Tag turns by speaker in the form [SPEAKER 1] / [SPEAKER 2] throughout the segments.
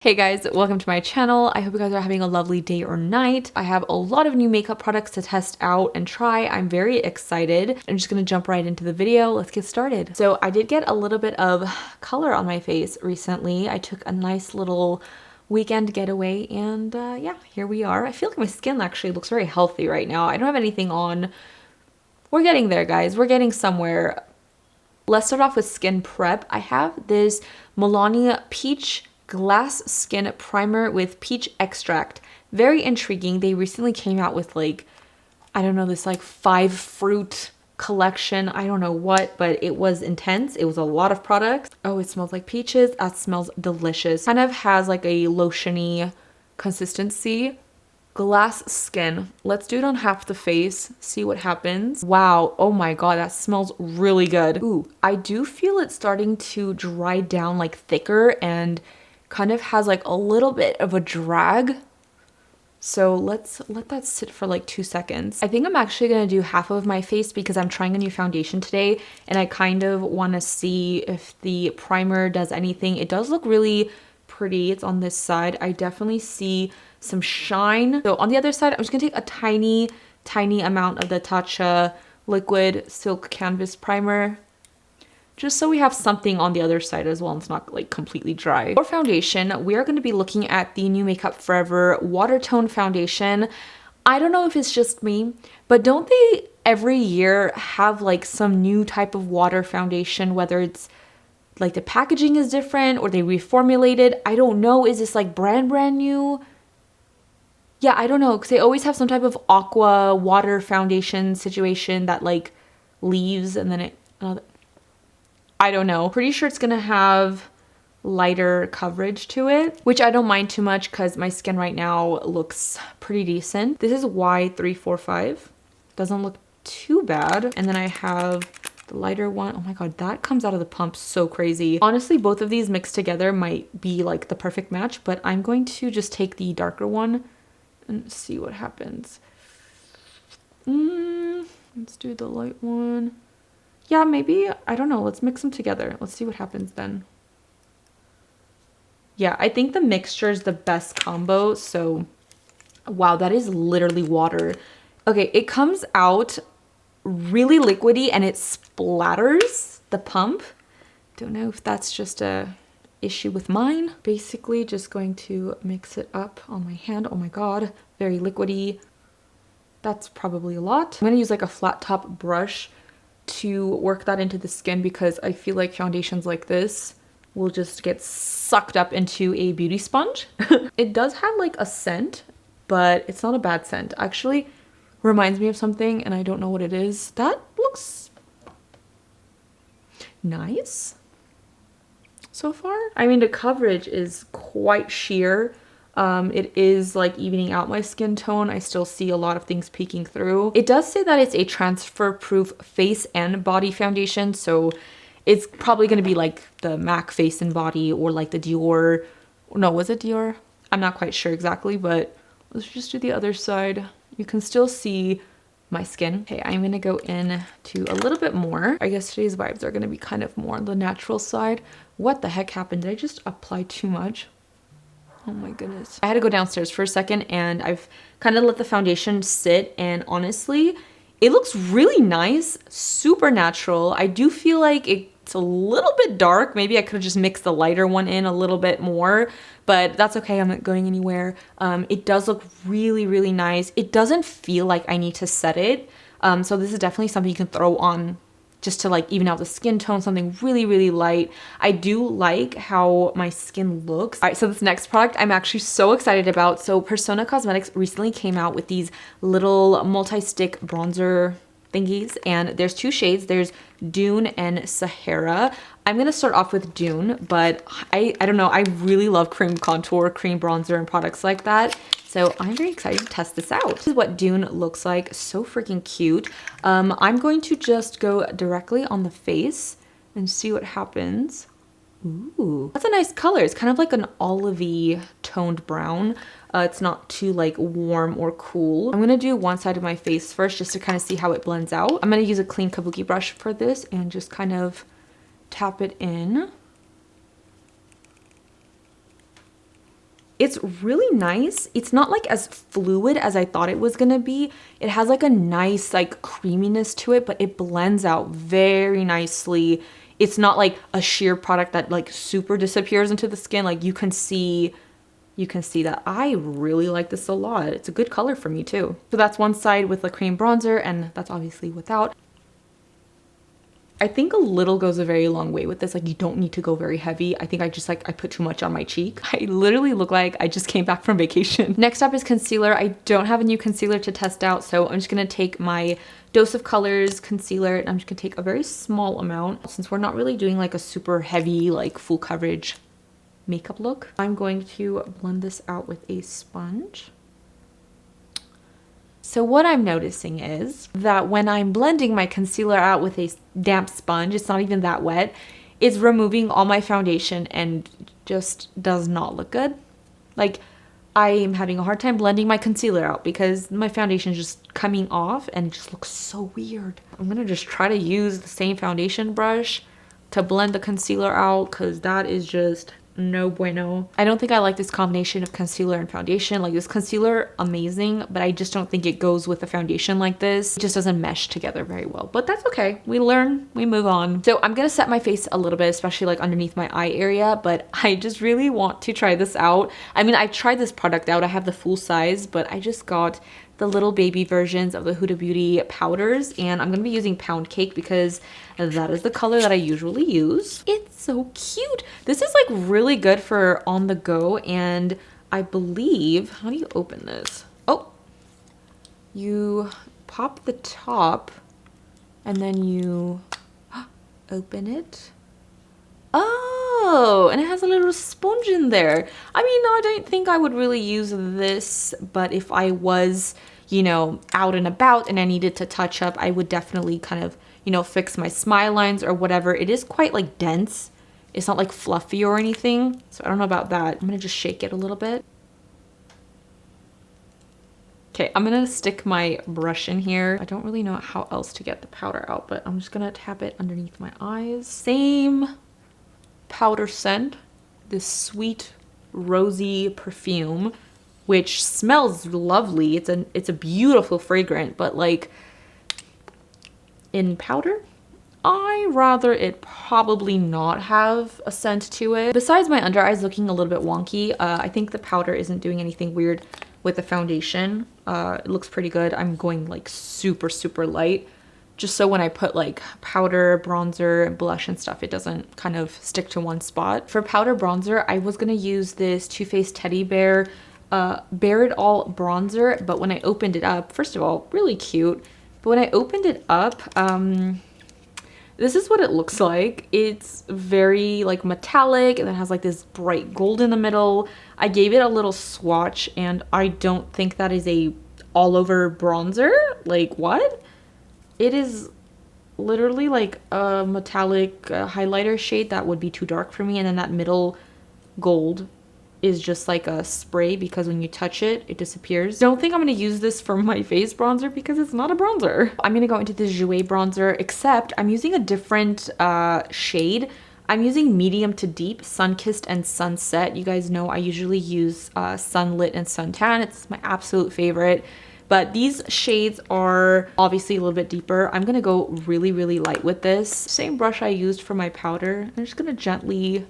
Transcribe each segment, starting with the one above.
[SPEAKER 1] Hey guys, welcome to my channel. I hope you guys are having a lovely day or night. I have a lot of new makeup products to test out and try. I'm very excited. I'm just gonna jump right into the video. Let's get started. So I did get a little bit of color on my face recently. I took a nice little weekend getaway and yeah, here we are. I feel like my skin actually looks very healthy right now. I don't have anything on. We're getting there, guys. We're getting somewhere. Let's start off with skin prep. I have this Melania Peach Glass Skin Primer with peach extract. Very intriguing. They recently came out with like, I don't know, this like 5 fruit collection. I don't know what, but it was intense. It was a lot of products. Oh, it smells like peaches. That smells delicious. Kind of has like a lotiony consistency. Glass skin. Let's do it on half the face, see what happens. Wow, oh my god, that smells really good. Ooh, I do feel it starting to dry down like thicker and kind of has like a little bit of a drag. So let's let that sit for like 2 seconds. I think I'm actually gonna do half of my face because I'm trying a new foundation today and I kind of wanna see if the primer does anything. It does look really pretty. It's on this side. I definitely see some shine. So on the other side, I'm just gonna take a tiny amount of the Tatcha liquid silk canvas primer, just so we have something on the other side as well and it's not like completely dry. For foundation, we are going to be looking at the new Makeup Forever Watertone Foundation. I don't know if it's just me, but don't they every year have like some new type of water foundation, whether it's like the packaging is different or they reformulated? I don't know. Is this like brand new? Yeah, I don't know, because they always have some type of aqua water foundation situation that like leaves and then it, I don't know. Pretty sure it's gonna have lighter coverage to it, which I don't mind too much because my skin right now looks pretty decent. This is Y345. Doesn't look too bad. And then I have the lighter one. Oh my god, that comes out of the pump so crazy. Honestly, both of these mixed together might be like the perfect match, but I'm going to just take the darker one and see what happens. Let's do the light one. Yeah, maybe, I don't know. Let's mix them together. Let's see what happens then. Yeah, I think the mixture is the best combo. So, wow, that is literally water. Okay, it comes out really liquidy and it splatters the pump. Don't know if that's just a issue with mine. Basically, just going to mix it up on my hand. Oh my god, very liquidy. That's probably a lot. I'm gonna use like a flat top brush to work that into the skin because I feel like foundations like this will just get sucked up into a beauty sponge. It does have like a scent, but it's not a bad scent. Actually, reminds me of something and I don't know what it is. That looks nice so far. I mean, the coverage is quite sheer. It is like evening out my skin tone. I still see a lot of things peeking through. It does say that it's a transfer proof face and body foundation. So it's probably going to be like the MAC face and body or like the Dior. No, was it Dior? I'm not quite sure exactly, but let's just do the other side. You can still see my skin. Okay, I'm going to go in to a little bit more. I guess today's vibes are going to be kind of more on the natural side. What the heck happened? Did I just apply too much? Oh my goodness. I had to go downstairs for a second and I've kind of let the foundation sit and honestly, it looks really nice, super natural. I do feel like it's a little bit dark. Maybe I could have just mixed the lighter one in a little bit more, but that's okay. I'm not going anywhere. It does look really nice. It doesn't feel like I need to set it. So this is definitely something you can throw on just to like even out the skin tone, something really light. I do like how my skin looks. All right, so this next product I'm actually so excited about. So Persona Cosmetics recently came out with these little multi-stick bronzer thingies and there's 2 shades. There's Dune and Sahara. I'm gonna start off with Dune, but I don't know, I really love cream contour, cream bronzer and products like that. So I'm very excited to test this out. This is what Dune looks like. So freaking cute. I'm going to just go directly on the face and see what happens. Ooh, that's a nice color. It's kind of like an olivey toned brown. It's not too like warm or cool. I'm gonna do one side of my face first just to kind of see how it blends out. I'm gonna use a clean kabuki brush for this and just kind of tap it in. It's really nice. It's not like as fluid as I thought it was gonna be. It has like a nice like creaminess to it, but it blends out very nicely. It's not like a sheer product that like super disappears into the skin. Like you can see that. I really like this a lot. It's a good color for me too. So that's one side with the cream bronzer, and that's obviously without. I think a little goes a very long way with this. Like you don't need to go very heavy. I think I put too much on my cheek. I literally look like I just came back from vacation. Next up is concealer. I don't have a new concealer to test out, so I'm just gonna take my Dose of Colors concealer, and I'm just gonna take a very small amount since we're not really doing like a super heavy, like full coverage makeup look. I'm going to blend this out with a sponge. So what I'm noticing is that when I'm blending my concealer out with a damp sponge, it's not even that wet, it's removing all my foundation and just does not look good. Like I am having a hard time blending my concealer out because my foundation is just coming off and it just looks so weird. I'm gonna just try to use the same foundation brush to blend the concealer out because that is just no bueno. I don't think I like this combination of concealer and foundation. Like this concealer, amazing, but I just don't think it goes with a foundation like this. It just doesn't mesh together very well, but that's okay. We learn, we move on. So I'm gonna set my face a little bit, especially like underneath my eye area, but I just really want to try this out. I mean, I tried this product out. I have the full size, but I just got the little baby versions of the Huda Beauty powders, and I'm gonna be using Pound Cake because that is the color that I usually use. It's so cute. This is like really good for on the go, and I believe, how do you open this? Oh, you pop the top and then you open it. Oh, and it has a little sponge in there. I mean, no, I don't think I would really use this, but if I was, you know, out and about and I needed to touch up, I would definitely kind of, you know, fix my smile lines or whatever. It is quite like dense. It's not like fluffy or anything, so I don't know about that. I'm gonna just shake it a little bit. Okay, I'm gonna stick my brush in here. I don't really know how else to get the powder out, but I'm just gonna tap it underneath my eyes. Same powder scent, this sweet rosy perfume, which smells lovely. It's a beautiful fragrance, but like in powder, I rather it probably not have a scent to it. Besides my under eyes looking a little bit wonky, I think the powder isn't doing anything weird with the foundation. It looks pretty good. I'm going like super light, just so when I put like powder, bronzer, blush and stuff, it doesn't kind of stick to one spot. For powder bronzer, I was gonna use this Too Faced Teddy Bear Bare It All bronzer, but when I opened it up, first of all, really cute, but when I opened it up, this is what it looks like. It's very like metallic and it has like this bright gold in the middle. I gave it a little swatch and I don't think that is a all over bronzer. Like what? It is literally like a metallic highlighter shade that would be too dark for me, and then that middle gold is just like a spray because when you touch it, it disappears. Don't think I'm gonna use this for my face bronzer because it's not a bronzer. I'm gonna go into this Jouer bronzer, except I'm using a different shade. I'm using medium to deep, Sun-Kissed and Sunset. You guys know I usually use Sunlit and Suntan. It's my absolute favorite. But these shades are obviously a little bit deeper. I'm gonna go really light with this. Same brush I used for my powder. I'm just gonna gently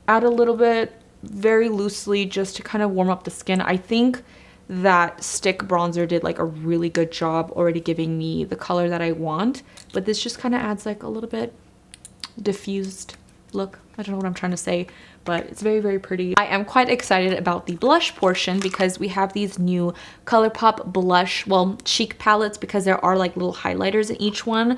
[SPEAKER 1] add a little bit, very loosely, just to kind of warm up the skin. I think that stick bronzer did like a really good job already giving me the color that I want. But this just kind of adds like a little bit diffused look. I don't know what I'm trying to say, but it's very pretty. I am quite excited about the blush portion because we have these new ColourPop blush, well, cheek palettes, because there are like little highlighters in each one.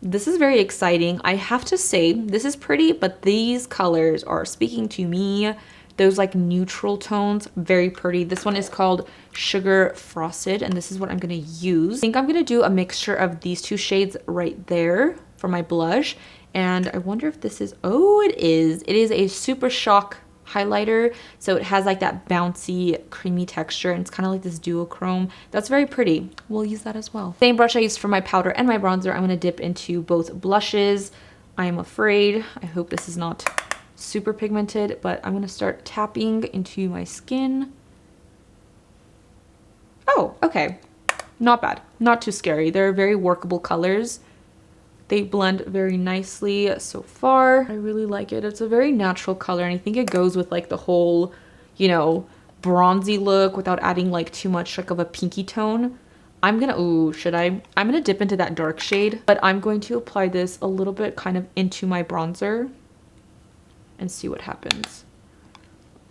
[SPEAKER 1] This is very exciting. I have to say, this is pretty, but these colors are speaking to me. Those like neutral tones, very pretty. This one is called Sugar Frosted, and this is what I'm gonna use. I think I'm gonna do a mixture of these two shades right there for my blush. And I wonder if this is, oh, it is. It is a Super Shock highlighter. So it has like that bouncy, creamy texture, and it's kind of like this duochrome. That's very pretty. We'll use that as well. Same brush I used for my powder and my bronzer. I'm gonna dip into both blushes. I am afraid. I hope this is not super pigmented, but I'm gonna start tapping into my skin. Oh, okay. Not bad. Not too scary. They're very workable colors. They blend very nicely so far. I really like it. It's a very natural color, and I think it goes with like the whole, you know, bronzy look without adding like too much like of a pinky tone. I'm gonna, ooh, should I? I'm gonna dip into that dark shade, but I'm going to apply this a little bit kind of into my bronzer and see what happens.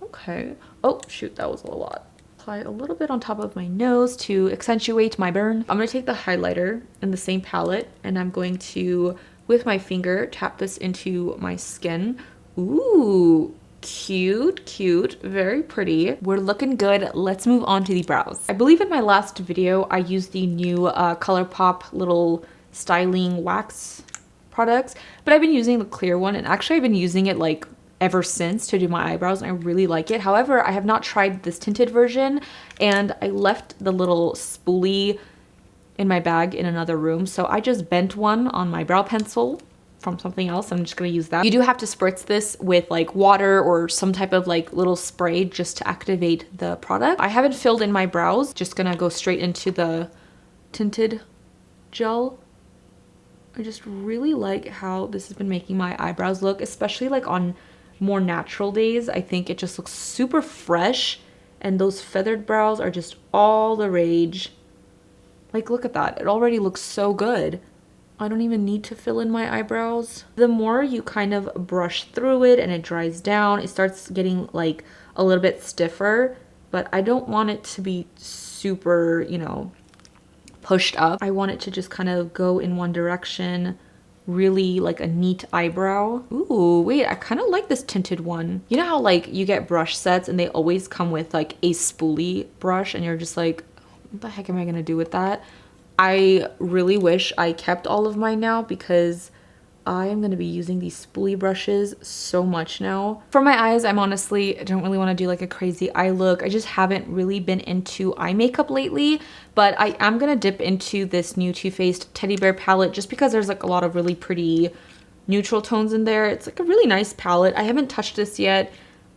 [SPEAKER 1] Okay. Oh, shoot, that was a lot. Apply a little bit on top of my nose to accentuate my burn. I'm going to take the highlighter in the same palette, and I'm going to, with my finger, tap this into my skin. Ooh, cute, cute, very pretty. We're looking good. Let's move on to the brows. I believe in my last video, I used the new ColourPop little styling wax products, but I've been using the clear one, and actually I've been using it like ever since to do my eyebrows, and I really like it. However, I have not tried this tinted version, and I left the little spoolie in my bag in another room, so I just bent one on my brow pencil from something else. I'm just gonna use that. You do have to spritz this with like water or some type of like little spray just to activate the product. I haven't filled in my brows, just gonna go straight into the tinted gel. I just really like how this has been making my eyebrows look, especially like on more natural days. I think it just looks super fresh, and those feathered brows are just all the rage. Like, look at that. It already looks so good. I don't even need to fill in my eyebrows. The more you kind of brush through it and it dries down, it starts getting like a little bit stiffer, but I don't want it to be super, you know, pushed up. I want it to just kind of go in one direction, really like a neat eyebrow. Ooh, wait, I kind of like this tinted one. You know how like you get brush sets and they always come with like a spoolie brush, and you're just like, what the heck am I gonna do with that? I really wish I kept all of mine now, because I am gonna be using these spoolie brushes so much now. For my eyes, I don't really want to do like a crazy eye look. I just haven't really been into eye makeup lately, but I am gonna dip into this new Too Faced Teddy Bear palette just because there's like a lot of really pretty neutral tones in there. It's like a really nice palette. I haven't touched this yet.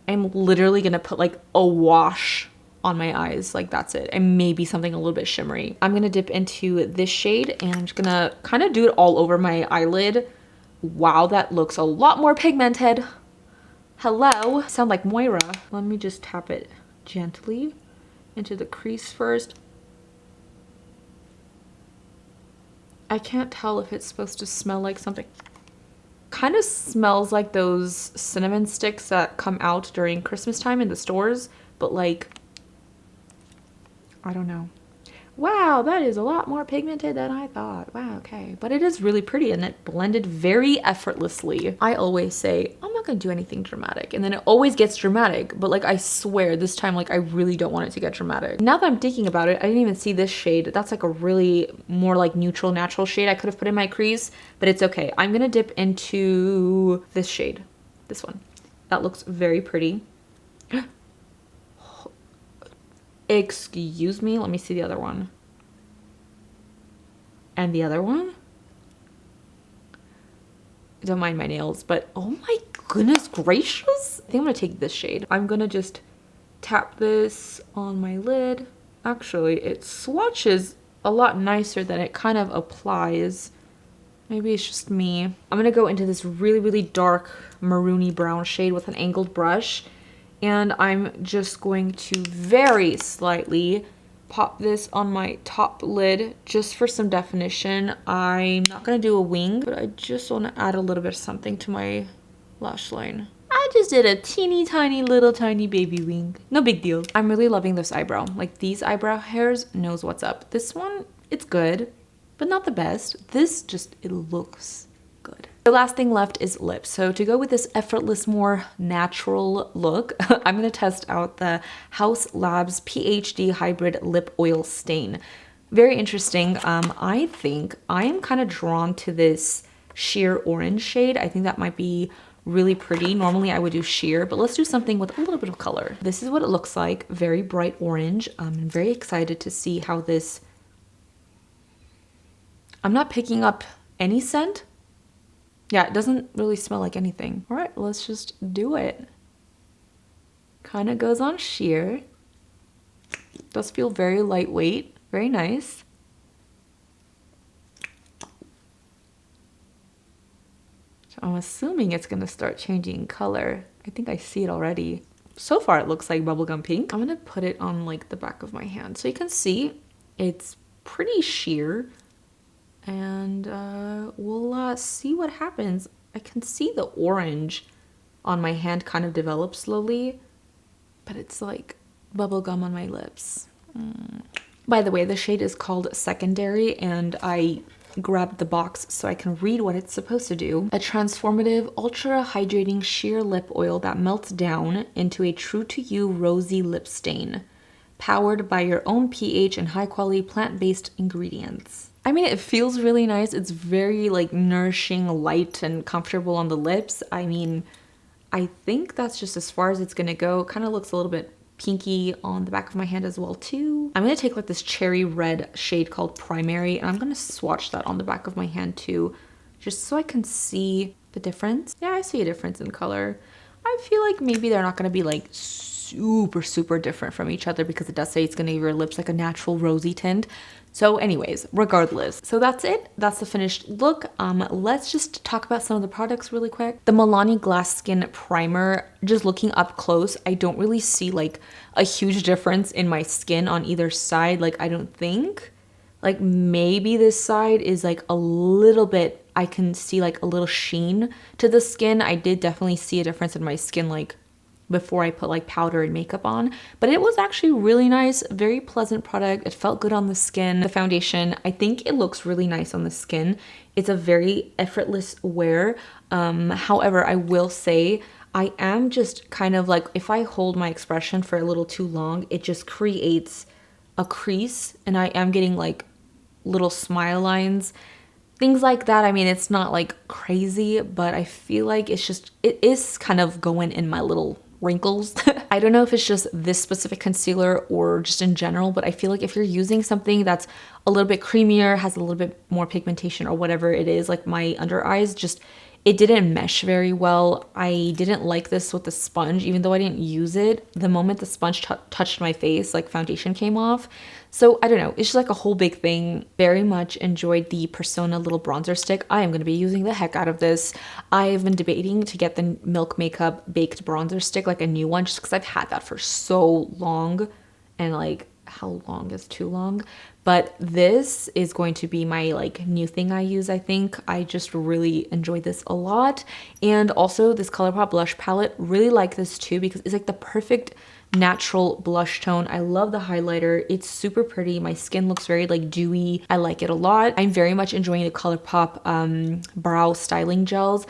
[SPEAKER 1] I'm literally gonna put like a wash on my eyes, like that's it, and maybe something a little bit shimmery. I'm gonna dip into this shade, and I'm just gonna kind of do it all over my eyelid. Wow, that looks a lot more pigmented. Hello. Sound like Moira. Let me just tap it gently into the crease first. I can't tell if it's supposed to smell like something. Kind of smells like those cinnamon sticks that come out during Christmas time in the stores, but like, I don't know. Wow, that is a lot more pigmented than I thought. Wow, okay. But it is really pretty, and it blended very effortlessly. I always say, I'm not gonna do anything dramatic, and then it always gets dramatic, but like I swear this time, like I really don't want it to get dramatic. Now that I'm thinking about it, I didn't even see this shade. That's like a really more like neutral, natural shade I could have put in my crease, but it's okay. I'm gonna dip into this shade, this one. That looks very pretty. Excuse me, let me see the other one. And the other one? Don't mind my nails, but oh my goodness gracious. I think I'm gonna take this shade. I'm gonna just tap this on my lid. Actually, it swatches a lot nicer than it kind of applies. Maybe it's just me. I'm gonna go into this really, really dark maroony brown shade with an angled brush. And I'm just going to very slightly pop this on my top lid just for some definition. I'm not going to do a wing, but I just want to add a little bit of something to my lash line. I just did a teeny tiny little tiny baby wing. No big deal. I'm really loving this eyebrow. Like, these eyebrow hairs knows what's up. This one, it's good, but not the best. This just, it looks good. The last thing left is lips. So to go with this effortless, more natural look, I'm gonna test out the Haus Labs PhD Hybrid Lip Oil Stain. Very interesting. I think I am kind of drawn to this sheer orange shade. I think that might be really pretty. Normally I would do sheer, but let's do something with a little bit of color. This is what it looks like, very bright orange. I'm very excited to see how this, I'm not picking up any scent. Yeah, it doesn't really smell like anything. All right, let's just do it. Kind of goes on sheer. Does feel very lightweight, very nice. So I'm assuming it's gonna start changing color. I think I see it already. So far it looks like bubblegum pink. I'm gonna put it on like the back of my hand so you can see it's pretty sheer. And we'll see what happens. I can see the orange on my hand kind of develop slowly, but it's like bubblegum on my lips. By the way, the shade is called Secondary, and I grabbed the box so I can read what it's supposed to do. A transformative, ultra hydrating sheer lip oil that melts down into a true to you rosy lip stain, powered by your own pH and high quality plant-based ingredients. I mean, it feels really nice. It's very like nourishing, light, and comfortable on the lips. I mean, I think that's just as far as it's gonna go. Kind of looks a little bit pinky on the back of my hand as well too. I'm gonna take like this cherry red shade called Primary, and I'm gonna swatch that on the back of my hand too, just so I can see the difference. Yeah, I see a difference in color. I feel like maybe they're not gonna be like super different from each other because it does say it's gonna give your lips like a natural rosy tint. So anyways, regardless, so that's it. That's the finished look. Let's just talk about some of the products really quick. The Milani Glass Skin Primer, just looking up close, I don't really see like a huge difference in my skin on either side. Like, I don't think. Like, maybe this side is like a little bit, I can see like a little sheen to the skin. I did definitely see a difference in my skin like before I put like powder and makeup on, but it was actually really nice, very pleasant product. It felt good on the skin. The foundation, I think it looks really nice on the skin. It's a very effortless wear. However, I will say I am just kind of like, if I hold my expression for a little too long, it just creates a crease, and I am getting like little smile lines, things like that. I mean, it's not like crazy, but I feel like it's just, it is kind of going in my little wrinkles. I don't know if it's just this specific concealer or just in general, but I feel like if you're using something that's a little bit creamier, has a little bit more pigmentation or whatever it is, like my under eyes, just, it didn't mesh very well. I didn't like this with the sponge, even though I didn't use it. The moment the sponge touched my face, like foundation came off. So I don't know, it's just like a whole big thing. Very much enjoyed the Persona little bronzer stick. I am gonna be using the heck out of this. I've been debating to get the Milk Makeup baked bronzer stick, like a new one, just because I've had that for so long, and like, how long is too long? But this is going to be my like new thing I use, I think. I just really enjoyed this a lot. And also this ColourPop blush palette, really like this too because it's like the perfect natural blush tone. I love the highlighter. It's super pretty. My skin looks very like dewy. I like it a lot. I'm very much enjoying the ColourPop brow styling gels.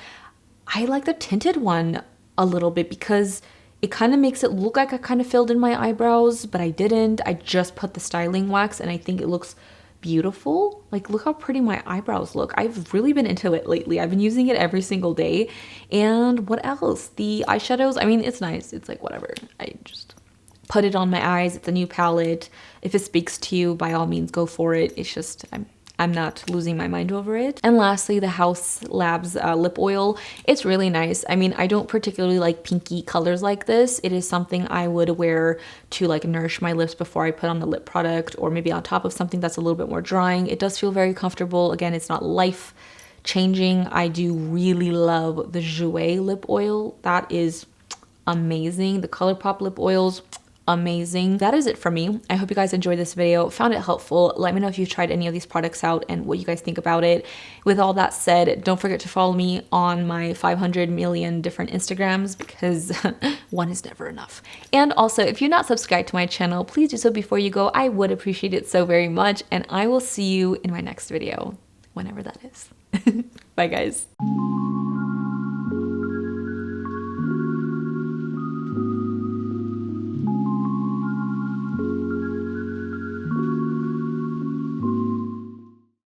[SPEAKER 1] I like the tinted one a little bit because it kind of makes it look like I kind of filled in my eyebrows, but I didn't. I just put the styling wax and I think it looks beautiful. Like, look how pretty my eyebrows look. I've really been into it lately. I've been using it every single day. And what else? The eyeshadows, I mean, it's nice. It's like whatever. I just put it on my eyes. It's a new palette. If it speaks to you, by all means, go for it. It's just, I'm not losing my mind over it. And lastly, the House Labs lip oil. It's really nice. I mean, I don't particularly like pinky colors like this. It is something I would wear to like nourish my lips before I put on the lip product, or maybe on top of something that's a little bit more drying. It does feel very comfortable. Again, it's not life changing. I do really love the Jouer lip oil. That is amazing. The ColourPop lip oils, amazing. That is it for me. I hope you guys enjoyed this video, found it helpful. Let me know if you've tried any of these products out and what you guys think about it. With all that said, don't forget to follow me on my 500 million different Instagrams because one is never enough. And also, if you're not subscribed to my channel, please do so before you go. I would appreciate it so very much, and I will see you in my next video, whenever that is. Bye guys.